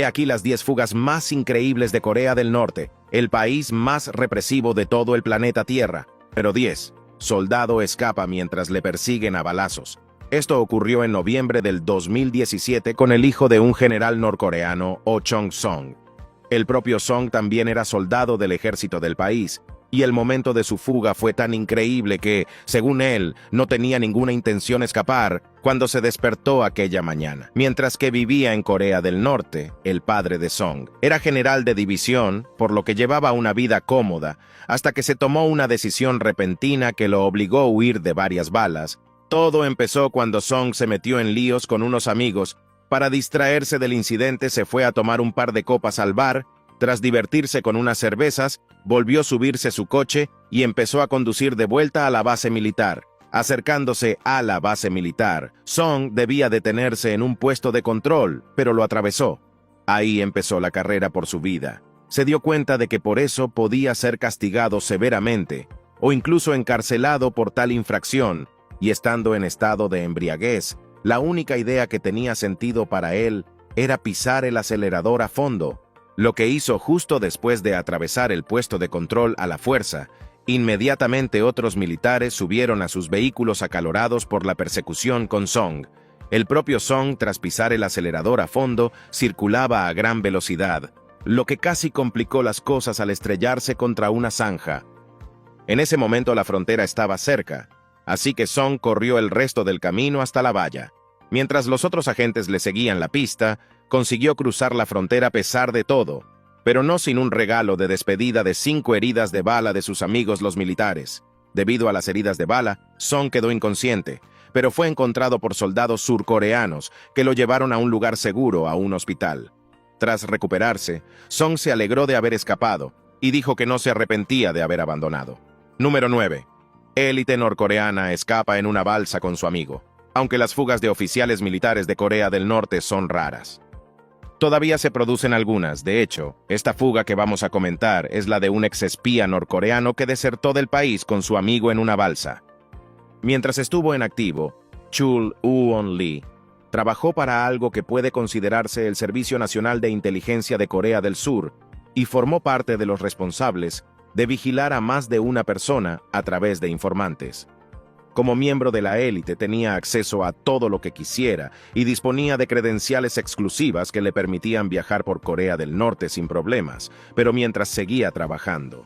He aquí las 10 fugas más increíbles de Corea del Norte, el país más represivo de todo el planeta Tierra. Pero 10. Soldado escapa mientras le persiguen a balazos. Esto ocurrió en noviembre del 2017 con el hijo de un general norcoreano, Oh Chung-song. El propio Song también era soldado del ejército del país, y el momento de su fuga fue tan increíble que, según él, no tenía ninguna intención escapar cuando se despertó aquella mañana. Mientras que vivía en Corea del Norte, el padre de Song era general de división, por lo que llevaba una vida cómoda, hasta que se tomó una decisión repentina que lo obligó a huir de varias balas. Todo empezó cuando Song se metió en líos con unos amigos. Para distraerse del incidente se fue a tomar un par de copas al bar. Tras divertirse con unas cervezas, volvió a subirse a su coche y empezó a conducir de vuelta a la base militar. Acercándose a la base militar, Song debía detenerse en un puesto de control, pero lo atravesó. Ahí empezó la carrera por su vida. Se dio cuenta de que por eso podía ser castigado severamente, o incluso encarcelado por tal infracción, y estando en estado de embriaguez, la única idea que tenía sentido para él era pisar el acelerador a fondo, lo que hizo justo después de atravesar el puesto de control a la fuerza. Inmediatamente otros militares subieron a sus vehículos acalorados por la persecución con Song. El propio Song, tras pisar el acelerador a fondo, circulaba a gran velocidad, lo que casi complicó las cosas al estrellarse contra una zanja. En ese momento la frontera estaba cerca, así que Song corrió el resto del camino hasta la valla. Mientras los otros agentes le seguían la pista, consiguió cruzar la frontera a pesar de todo, pero no sin un regalo de despedida de 5 heridas de bala de sus amigos los militares. Debido a las heridas de bala, Song quedó inconsciente, pero fue encontrado por soldados surcoreanos que lo llevaron a un lugar seguro, a un hospital. Tras recuperarse, Song se alegró de haber escapado y dijo que no se arrepentía de haber abandonado. Número 9. Élite norcoreana escapa en una balsa con su amigo. Aunque las fugas de oficiales militares de Corea del Norte son raras, todavía se producen algunas. De hecho, esta fuga que vamos a comentar es la de un exespía norcoreano que desertó del país con su amigo en una balsa. Mientras estuvo en activo, Chul Won-lee trabajó para algo que puede considerarse el Servicio Nacional de Inteligencia de Corea del Sur y formó parte de los responsables de vigilar a más de una persona a través de informantes. Como miembro de la élite tenía acceso a todo lo que quisiera y disponía de credenciales exclusivas que le permitían viajar por Corea del Norte sin problemas, pero mientras seguía trabajando.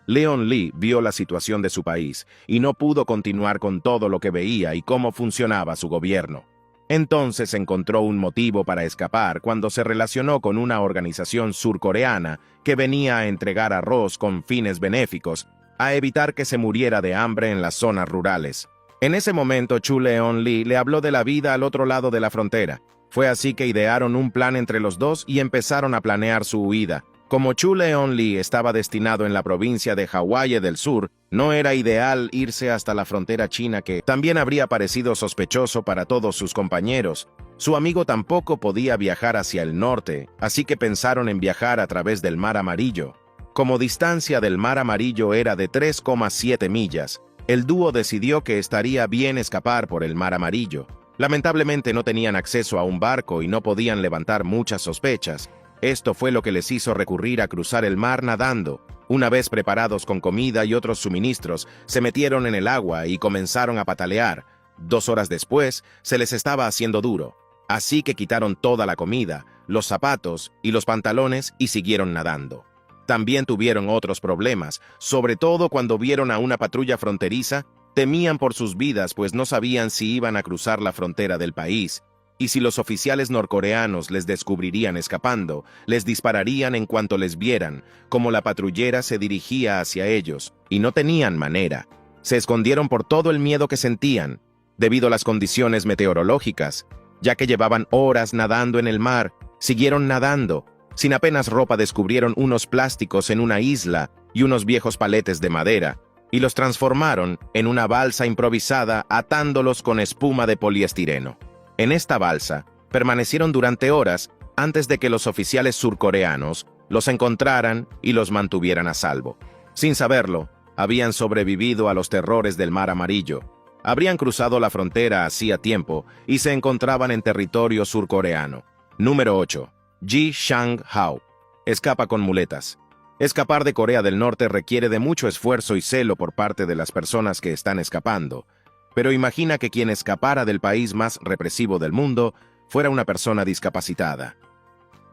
Leon Lee vio la situación de su país y no pudo continuar con todo lo que veía y cómo funcionaba su gobierno. Entonces encontró un motivo para escapar cuando se relacionó con una organización surcoreana que venía a entregar arroz con fines benéficos, a evitar que se muriera de hambre en las zonas rurales. En ese momento, Chul Won-lee le habló de la vida al otro lado de la frontera. Fue así que idearon un plan entre los dos y empezaron a planear su huida. Como Chul Won-lee estaba destinado en la provincia de Hawái del Sur, no era ideal irse hasta la frontera china, que también habría parecido sospechoso para todos sus compañeros. Su amigo tampoco podía viajar hacia el norte, así que pensaron en viajar a través del Mar Amarillo. Como distancia del Mar Amarillo era de 3,7 millas, el dúo decidió que estaría bien escapar por el Mar Amarillo. Lamentablemente no tenían acceso a un barco y no podían levantar muchas sospechas. Esto fue lo que les hizo recurrir a cruzar el mar nadando. Una vez preparados con comida y otros suministros, se metieron en el agua y comenzaron a patalear. 2 horas después, se les estaba haciendo duro. Así que quitaron toda la comida, los zapatos y los pantalones y siguieron nadando. También tuvieron otros problemas, sobre todo cuando vieron a una patrulla fronteriza. Temían por sus vidas, pues no sabían si iban a cruzar la frontera del país, y si los oficiales norcoreanos les descubrirían escapando, les dispararían en cuanto les vieran, como la patrullera se dirigía hacia ellos, y no tenían manera. Se escondieron por todo el miedo que sentían, debido a las condiciones meteorológicas, ya que llevaban horas nadando en el mar. Siguieron nadando. Sin apenas ropa descubrieron unos plásticos en una isla y unos viejos paletes de madera, y los transformaron en una balsa improvisada atándolos con espuma de poliestireno. En esta balsa permanecieron durante horas antes de que los oficiales surcoreanos los encontraran y los mantuvieran a salvo. Sin saberlo, habían sobrevivido a los terrores del Mar Amarillo. Habrían cruzado la frontera hacía tiempo y se encontraban en territorio surcoreano. Número 8. Ji Sang-hao. Escapa con muletas. Escapar de Corea del Norte requiere de mucho esfuerzo y celo por parte de las personas que están escapando. Pero imagina que quien escapara del país más represivo del mundo fuera una persona discapacitada.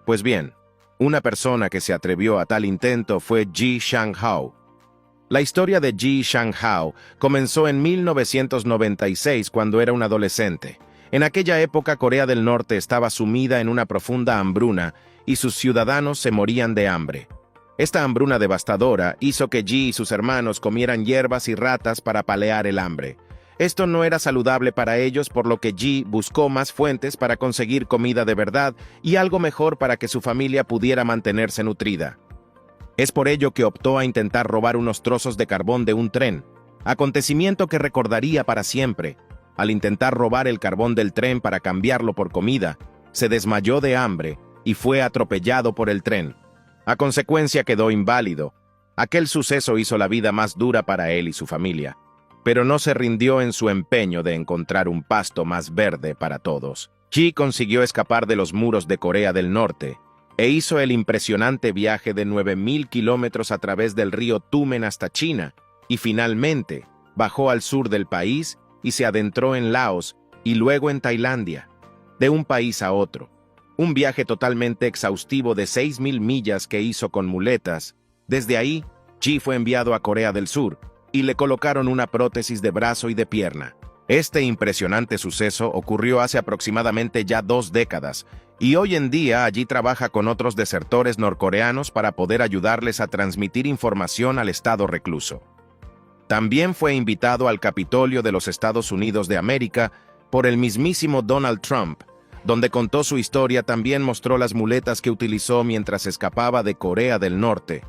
Pues bien, una persona que se atrevió a tal intento fue Ji Sang-hao. La historia de Ji Sang-hao comenzó en 1996 cuando era un adolescente. En aquella época Corea del Norte estaba sumida en una profunda hambruna y sus ciudadanos se morían de hambre. Esta hambruna devastadora hizo que Ji y sus hermanos comieran hierbas y ratas para paliar el hambre. Esto no era saludable para ellos, por lo que Ji buscó más fuentes para conseguir comida de verdad y algo mejor para que su familia pudiera mantenerse nutrida. Es por ello que optó a intentar robar unos trozos de carbón de un tren, acontecimiento que recordaría para siempre. Al intentar robar el carbón del tren para cambiarlo por comida, se desmayó de hambre y fue atropellado por el tren. A consecuencia quedó inválido. Aquel suceso hizo la vida más dura para él y su familia, pero no se rindió en su empeño de encontrar un pasto más verde para todos. Ji consiguió escapar de los muros de Corea del Norte e hizo el impresionante viaje de 9.000 kilómetros a través del río Tumen hasta China, y finalmente bajó al sur del país y se adentró en Laos y luego en Tailandia. De un país a otro. Un viaje totalmente exhaustivo de 6.000 millas que hizo con muletas. Desde ahí, Ji fue enviado a Corea del Sur y le colocaron una prótesis de brazo y de pierna. Este impresionante suceso ocurrió hace aproximadamente ya 2 décadas, y hoy en día allí trabaja con otros desertores norcoreanos para poder ayudarles a transmitir información al estado recluso. También fue invitado al Capitolio de los Estados Unidos de América por el mismísimo Donald Trump, donde contó su historia. También mostró las muletas que utilizó mientras escapaba de Corea del Norte.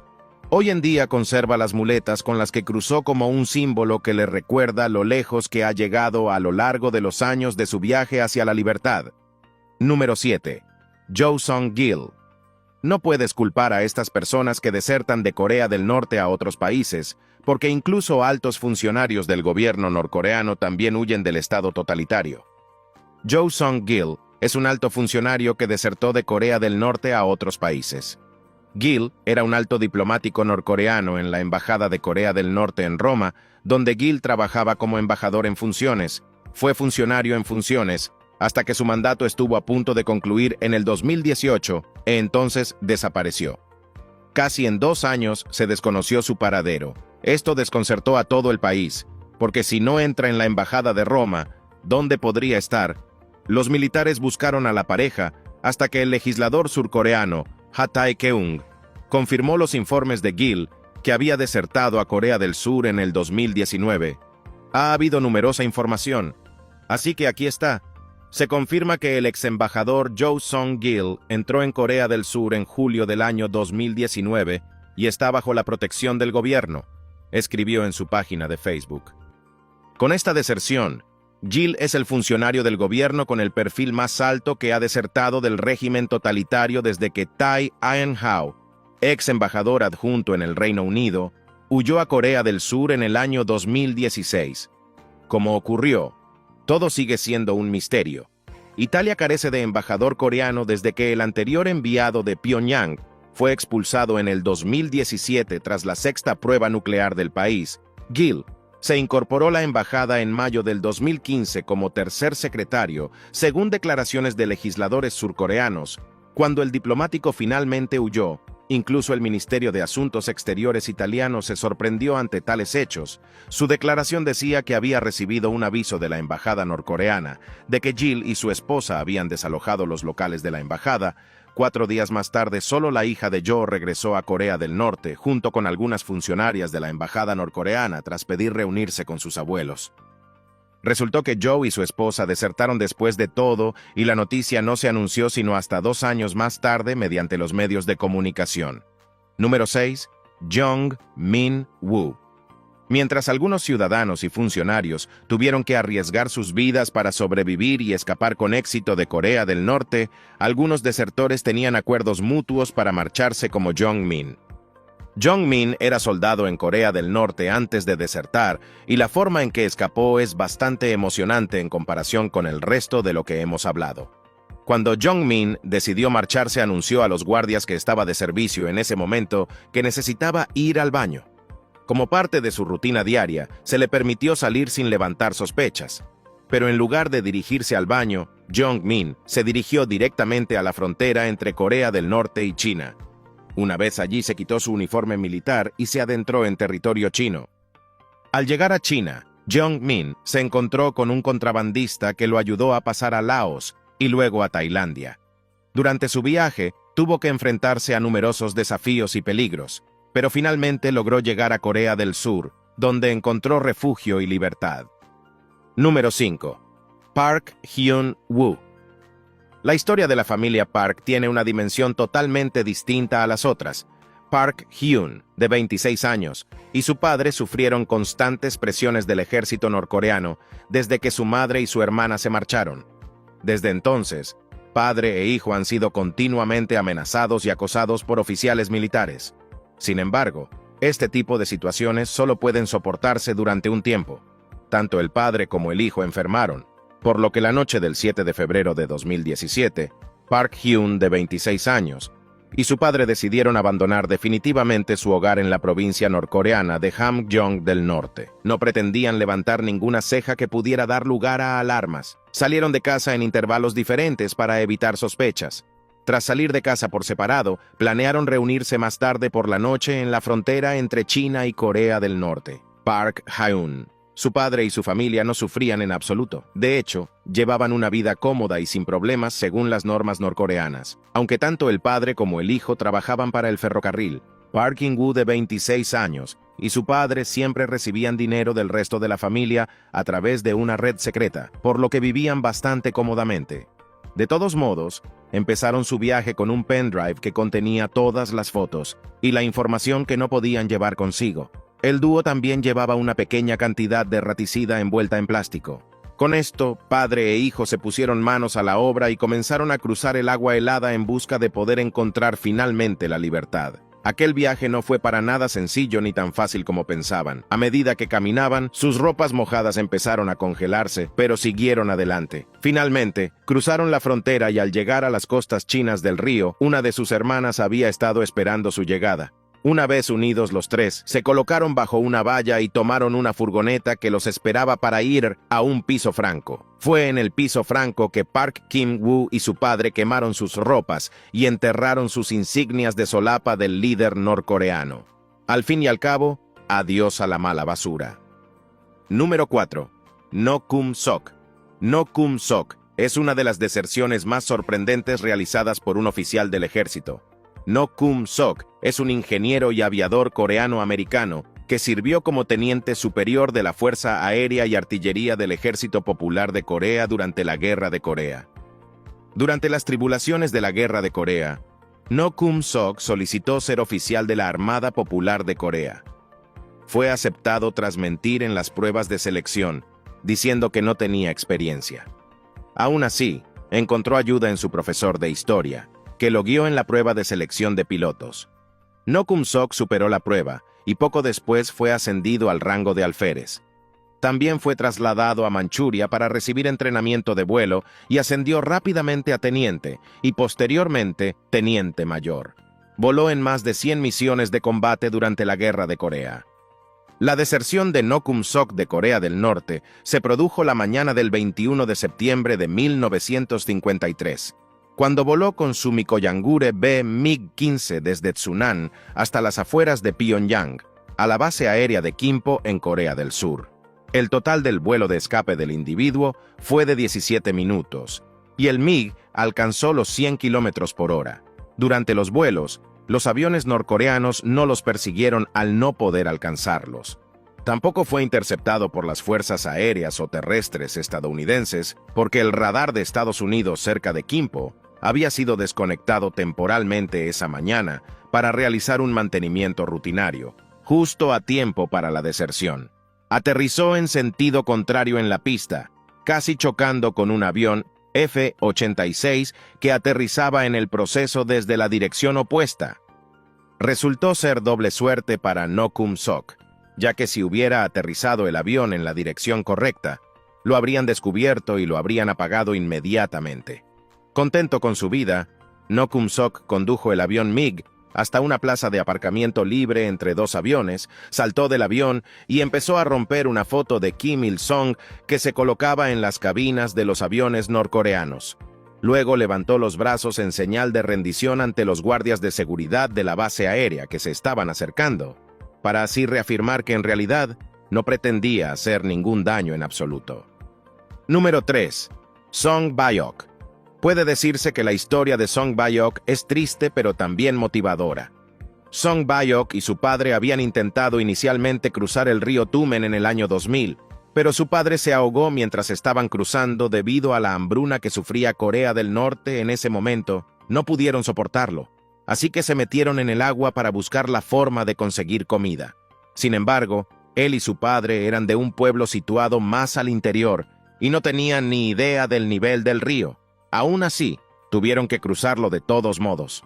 Hoy en día conserva las muletas con las que cruzó como un símbolo que le recuerda lo lejos que ha llegado a lo largo de los años de su viaje hacia la libertad. Número 7. Jo Sung-gil. No puedes culpar a estas personas que desertan de Corea del Norte a otros países, porque incluso altos funcionarios del gobierno norcoreano también huyen del estado totalitario. Jo Sung-gil es un alto funcionario que desertó de Corea del Norte a otros países. Gil era un alto diplomático norcoreano en la Embajada de Corea del Norte en Roma, donde Gil trabajaba como embajador en funciones. Fue funcionario en funciones hasta que su mandato estuvo a punto de concluir en el 2018 e entonces desapareció. Casi en 2 años se desconoció su paradero. Esto desconcertó a todo el país, porque si no entra en la Embajada de Roma, ¿dónde podría estar? Los militares buscaron a la pareja hasta que el legislador surcoreano, Ha Tae-keung, confirmó los informes de Gil, que había desertado a Corea del Sur en el 2019. Ha habido numerosa información, así que aquí está. Se confirma que el ex embajador Jo Sung-gil entró en Corea del Sur en julio del año 2019 y está bajo la protección del gobierno, escribió en su página de Facebook. Con esta deserción, Gil es el funcionario del gobierno con el perfil más alto que ha desertado del régimen totalitario desde que Tae Aen-hao, ex embajador adjunto en el Reino Unido, huyó a Corea del Sur en el año 2016. ¿Cómo ocurrió? Todo sigue siendo un misterio. Italia carece de embajador coreano desde que el anterior enviado de Pyongyang fue expulsado en el 2017 tras la 6ª prueba nuclear del país. Gil se incorporó a la embajada en mayo del 2015 como tercer secretario, según declaraciones de legisladores surcoreanos. Cuando el diplomático finalmente huyó, incluso el Ministerio de Asuntos Exteriores italiano se sorprendió ante tales hechos. Su declaración decía que había recibido un aviso de la embajada norcoreana de que Gil y su esposa habían desalojado los locales de la embajada. 4 días más tarde, solo la hija de Jo regresó a Corea del Norte, junto con algunas funcionarias de la embajada norcoreana, tras pedir reunirse con sus abuelos. Resultó que Jo y su esposa desertaron después de todo, y la noticia no se anunció sino hasta 2 años más tarde mediante los medios de comunicación. Número 6. Jong Min-woo. Mientras algunos ciudadanos y funcionarios tuvieron que arriesgar sus vidas para sobrevivir y escapar con éxito de Corea del Norte, algunos desertores tenían acuerdos mutuos para marcharse como Jong-min. Jong-min era soldado en Corea del Norte antes de desertar, y la forma en que escapó es bastante emocionante en comparación con el resto de lo que hemos hablado. Cuando Jong-min decidió marcharse, anunció a los guardias que estaba de servicio en ese momento que necesitaba ir al baño. Como parte de su rutina diaria, se le permitió salir sin levantar sospechas. Pero en lugar de dirigirse al baño, Jong-min se dirigió directamente a la frontera entre Corea del Norte y China. Una vez allí se quitó su uniforme militar y se adentró en territorio chino. Al llegar a China, Jong-min se encontró con un contrabandista que lo ayudó a pasar a Laos y luego a Tailandia. Durante su viaje, tuvo que enfrentarse a numerosos desafíos y peligros, pero finalmente logró llegar a Corea del Sur, donde encontró refugio y libertad. Número 5. Park Hyun-woo. La historia de la familia Park tiene una dimensión totalmente distinta a las otras. Park Hyun, de 26 años, y su padre sufrieron constantes presiones del ejército norcoreano desde que su madre y su hermana se marcharon. Desde entonces, padre e hijo han sido continuamente amenazados y acosados por oficiales militares. Sin embargo, este tipo de situaciones solo pueden soportarse durante un tiempo. Tanto el padre como el hijo enfermaron, por lo que la noche del 7 de febrero de 2017, Park Hyun, de 26 años, y su padre decidieron abandonar definitivamente su hogar en la provincia norcoreana de Hamgyong del Norte. No pretendían levantar ninguna ceja que pudiera dar lugar a alarmas. Salieron de casa en intervalos diferentes para evitar sospechas. Tras salir de casa por separado, planearon reunirse más tarde por la noche en la frontera entre China y Corea del Norte. Park Hyun. Su padre y su familia no sufrían en absoluto. De hecho, llevaban una vida cómoda y sin problemas según las normas norcoreanas. Aunque tanto el padre como el hijo trabajaban para el ferrocarril, Park Hyun-woo, de 26 años, y su padre siempre recibían dinero del resto de la familia a través de una red secreta, por lo que vivían bastante cómodamente. De todos modos, empezaron su viaje con un pendrive que contenía todas las fotos y la información que no podían llevar consigo. El dúo también llevaba una pequeña cantidad de raticida envuelta en plástico. Con esto, padre e hijo se pusieron manos a la obra y comenzaron a cruzar el agua helada en busca de poder encontrar finalmente la libertad. Aquel viaje no fue para nada sencillo ni tan fácil como pensaban. A medida que caminaban, sus ropas mojadas empezaron a congelarse, pero siguieron adelante. Finalmente, cruzaron la frontera y al llegar a las costas chinas del río, una de sus hermanas había estado esperando su llegada. Una vez unidos los tres, se colocaron bajo una valla y tomaron una furgoneta que los esperaba para ir a un piso franco. Fue en el piso franco que Park Hyun-woo y su padre quemaron sus ropas y enterraron sus insignias de solapa del líder norcoreano. Al fin y al cabo, adiós a la mala basura. Número 4. No Kum-sok. No Kum-sok es una de las deserciones más sorprendentes realizadas por un oficial del ejército. No Kum-sok es un ingeniero y aviador coreano-americano que sirvió como teniente superior de la Fuerza Aérea y Artillería del Ejército Popular de Corea durante la Guerra de Corea. Durante las tribulaciones de la Guerra de Corea, No Kum-sok solicitó ser oficial de la Armada Popular de Corea. Fue aceptado tras mentir en las pruebas de selección, diciendo que no tenía experiencia. Aún así, encontró ayuda en su profesor de historia, que lo guió en la prueba de selección de pilotos. No Kum-sok superó la prueba y poco después fue ascendido al rango de alférez. También fue trasladado a Manchuria para recibir entrenamiento de vuelo y ascendió rápidamente a teniente y posteriormente teniente mayor. Voló en más de 100 misiones de combate durante la Guerra de Corea. La deserción de No Kum-sok de Corea del Norte se produjo la mañana del 21 de septiembre de 1953. Cuando voló con su Mikoyangure B MiG-15 desde Tsunan hasta las afueras de Pyongyang, a la base aérea de Gimpo en Corea del Sur. El total del vuelo de escape del individuo fue de 17 minutos, y el MiG alcanzó los 100 kilómetros por hora. Durante los vuelos, los aviones norcoreanos no los persiguieron al no poder alcanzarlos. Tampoco fue interceptado por las fuerzas aéreas o terrestres estadounidenses porque el radar de Estados Unidos cerca de Gimpo había sido desconectado temporalmente esa mañana para realizar un mantenimiento rutinario, justo a tiempo para la deserción. Aterrizó en sentido contrario en la pista, casi chocando con un avión F-86 que aterrizaba en el proceso desde la dirección opuesta. Resultó ser doble suerte para No Kum-sok, ya que si hubiera aterrizado el avión en la dirección correcta, lo habrían descubierto y lo habrían apagado inmediatamente. Contento con su vida, No Kum-sok condujo el avión MiG hasta una plaza de aparcamiento libre entre dos aviones, saltó del avión y empezó a romper una foto de Kim Il-sung que se colocaba en las cabinas de los aviones norcoreanos. Luego levantó los brazos en señal de rendición ante los guardias de seguridad de la base aérea que se estaban acercando, para así reafirmar que en realidad no pretendía hacer ningún daño en absoluto. Número 3. Song Bayok. Puede decirse que la historia de Song Bayok es triste pero también motivadora. Song Bayok y su padre habían intentado inicialmente cruzar el río Tumen en el año 2000, pero su padre se ahogó mientras estaban cruzando debido a la hambruna que sufría Corea del Norte en ese momento. No pudieron soportarlo, así que se metieron en el agua para buscar la forma de conseguir comida. Sin embargo, él y su padre eran de un pueblo situado más al interior y no tenían ni idea del nivel del río. Aún así, tuvieron que cruzarlo de todos modos.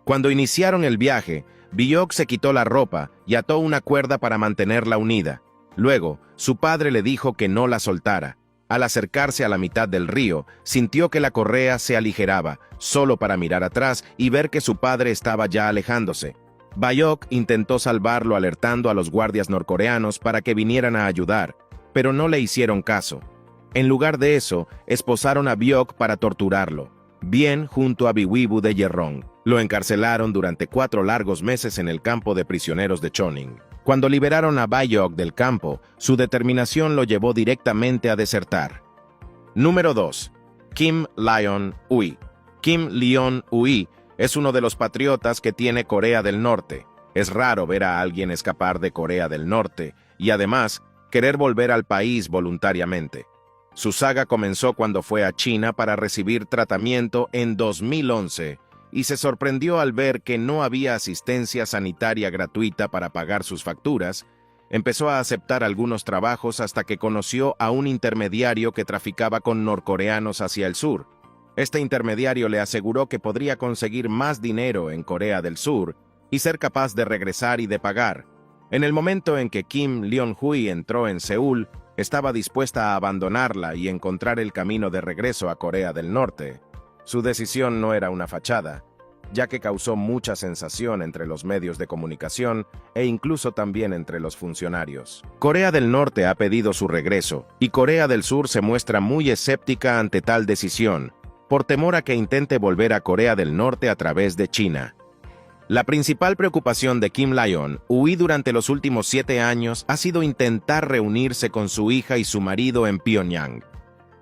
Cuando iniciaron el viaje, Bayok se quitó la ropa y ató una cuerda para mantenerla unida. Luego, su padre le dijo que no la soltara. Al acercarse a la mitad del río, sintió que la correa se aligeraba, solo para mirar atrás y ver que su padre estaba ya alejándose. Bayok intentó salvarlo alertando a los guardias norcoreanos para que vinieran a ayudar, pero no le hicieron caso. En lugar de eso, esposaron a Bayok para torturarlo, bien junto a Biwibu de Yerrong. Lo encarcelaron durante 4 largos meses en el campo de prisioneros de Choning. Cuando liberaron a Bayok del campo, su determinación lo llevó directamente a desertar. Número 2. Kim Leon-ui. Kim Leon-ui es uno de los patriotas que tiene Corea del Norte. Es raro ver a alguien escapar de Corea del Norte y además querer volver al país voluntariamente. Su saga comenzó cuando fue a China para recibir tratamiento en 2011 y se sorprendió al ver que no había asistencia sanitaria gratuita para pagar sus facturas. Empezó a aceptar algunos trabajos hasta que conoció a un intermediario que traficaba con norcoreanos hacia el sur. Este intermediario le aseguró que podría conseguir más dinero en Corea del Sur y ser capaz de regresar y de pagar. En el momento en que Kim Leon-ui entró en Seúl, estaba dispuesta a abandonarla y encontrar el camino de regreso a Corea del Norte. Su decisión no era una fachada, ya que causó mucha sensación entre los medios de comunicación e incluso también entre los funcionarios. Corea del Norte ha pedido su regreso, y Corea del Sur se muestra muy escéptica ante tal decisión, por temor a que intente volver a Corea del Norte a través de China. La principal preocupación de Kim Leon-ui durante los últimos 7 años ha sido intentar reunirse con su hija y su marido en Pyongyang.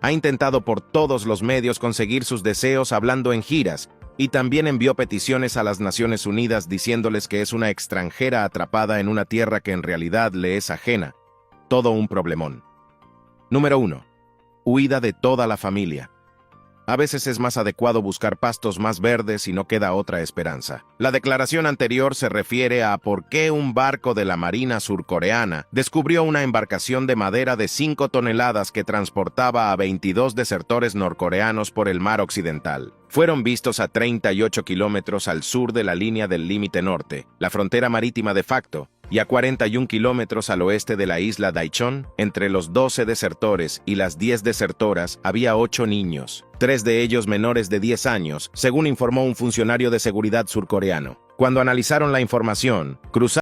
Ha intentado por todos los medios conseguir sus deseos hablando en giras, y también envió peticiones a las Naciones Unidas diciéndoles que es una extranjera atrapada en una tierra que en realidad le es ajena. Todo un problemón. Número 1. Huida de toda la familia. A veces es más adecuado buscar pastos más verdes y no queda otra esperanza. La declaración anterior se refiere a por qué un barco de la Marina surcoreana descubrió una embarcación de madera de 5 toneladas que transportaba a 22 desertores norcoreanos por el mar occidental. Fueron vistos a 38 kilómetros al sur de la línea del límite norte, la frontera marítima de facto, y a 41 kilómetros al oeste de la isla Daichon. Entre los 12 desertores y las 10 desertoras había 8 niños, 3 de ellos menores de 10 años, según informó un funcionario de seguridad surcoreano. Cuando analizaron la información, cruzaron